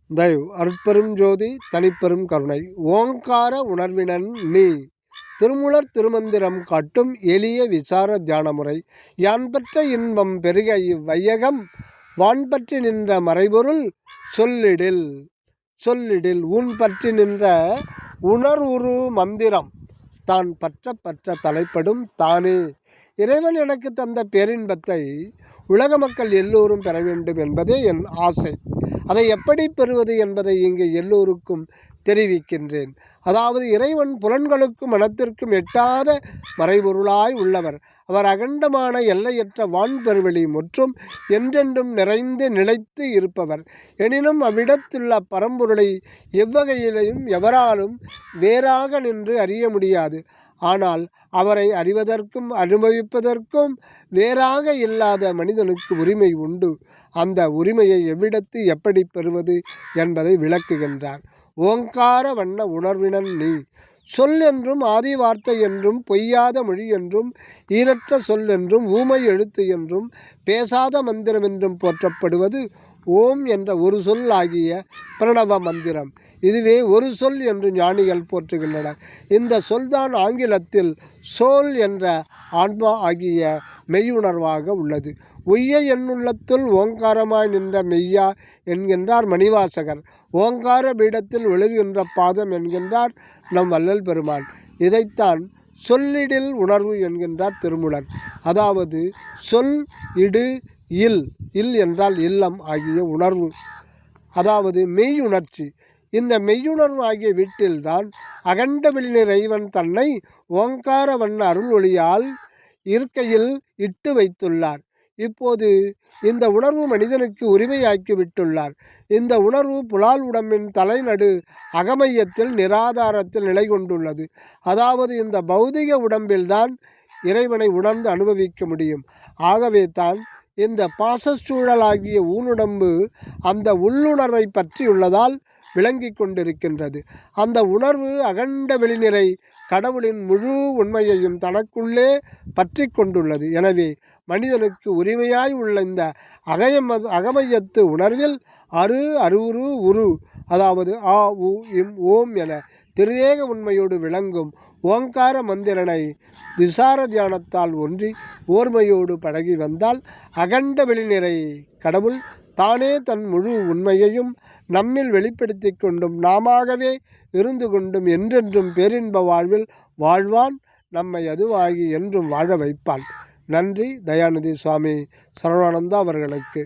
தயவு அருட்பெரும் ஜோதி தனிப்பெரும் கருணை ஓங்கார உணர்வினன் நீ திருமுலர் திருமந்திரம் காட்டும் எளிய விசார தியானமுறை யான் பெற்ற இன்பம் பெருக இவ்வையகம் வான்பற்றி நின்ற மறைபொருள் சொல்லிடில் சொல்லிடில் உன் பற்றி நின்ற உணர்வுரு மந்திரம் தான் பற்ற தலைப்படும் தானே. இறைவன் எனக்கு தந்த பேரின்பத்தை உலக மக்கள் எல்லோரும் பெற வேண்டும் என்பதே என் ஆசை. அதை எப்படி பெறுவது என்பதை இங்கு எல்லோருக்கும் தெரிவிக்கின்றேன். அதாவது இறைவன் புலன்களுக்கும் மனத்திற்கும் எட்டாத மறைபொருளாய் உள்ளவர். அவர் அகண்டமான எல்லையற்ற வான்பெருவெளி மற்றும் என்றென்றும் நிறைந்து நிலைத்து இருப்பவர். எனினும் அவ்விடத்துள்ள பரம்பொருளை எவ்வகையிலையும் எவராலும் வேறாக நின்று அறிய முடியாது. ஆனால் அவரை அறிவதற்கும் அனுபவிப்பதற்கும் வேறாக இல்லாத மனிதனுக்கு உரிமை உண்டு. அந்த உரிமையை எவ்விடத்து எப்படி பெறுவது என்பதை விளக்குகின்றார். ஓங்கார வண்ண உணர்வினன் நீ சொல் என்றும் ஆதி வார்த்தை என்றும் பொய்யாத மொழி என்றும் ஈரற்ற சொல் என்றும் ஊமை எழுத்து என்றும் பேசாத மந்திரம் என்றும் போற்றப்படுவது ஓம் என்ற ஒரு சொல் ஆகிய பிரணவ மந்திரம். இதுவே ஒரு சொல் என்று ஞானிகள் போற்றுகின்றனர். இந்த சொல்தான் ஆங்கிலத்தில் சோல் என்ற ஆன்மா ஆகிய மெய்யுணர்வாக உள்ளது. உய்ய என்னுள்ளத்துள் ஓங்காரமாய் நின்ற மெய்யா என்கின்றார் மணிவாசகர். ஓங்கார பீடத்தில் ஒளிர்கின்ற பாதம் என்கின்றார் நம் வள்ளல் பெருமான். இதைத்தான் சொல்லிடில் உணர்வு என்கின்றார் திருமூலர். அதாவது சொல் இடு இல் இல் என்றால் இல்லம் ஆகிய உணர்வு, அதாவது மெய்யுணர்ச்சி. இந்த மெய்யுணர்வு ஆகிய வீட்டில்தான் அகண்ட வெளிநிறைவன் தன்னை ஓங்கார வண்ண அருள் ஒளியால் இருக்கையில் இட்டு வைத்துள்ளார். இப்போது இந்த உணர்வு மனிதனுக்கு உரிமையாக்கி விட்டுள்ளார். இந்த உணர்வு புலால் உடம்பின் தலைநடு அகமையத்தில் நிராதாரத்தில் நிலை கொண்டுள்ளது. அதாவது இந்த பௌதிக உடம்பில்தான் இறைவனை உணர்ந்து அனுபவிக்க முடியும். ஆகவே தான் இந்த பாசச்சூழலாகிய ஊனுடம்பு அந்த உள்ளுணர்வை பற்றியுள்ளதால் விளங்கி கொண்டிருக்கின்றது. அந்த உணர்வு அகண்ட வெளிநிறை கடவுளின் முழு உண்மையையும் தனக்குள்ளே பற்றி கொண்டுள்ளது. எனவே மனிதனுக்கு உரிமையாய் உள்ள இந்த அகமையத்து உணர்வில் அருவுரு உரு, அதாவது ஆ உ இம் ஓம் என திருஏக உண்மையோடு விளங்கும் ஓங்கார மந்திரனை விசார தியானத்தால் ஒன்றி ஓர்மையோடு பழகி வந்தால் அகண்ட வெளிநிறை கடவுள் தானே தன் முழு உண்மையையும் நம்மில் வெளிப்படுத்தி கொண்டும் நாமாகவே இருந்து கொண்டும் என்றென்றும் பேரின்ப வாழ்வில் வாழ்வான். நம்மை அதுவாகி என்றும் வாழ வைப்பான். நன்றி. தயாநிதி சுவாமி சரவணானந்தா அவர்களுக்கு.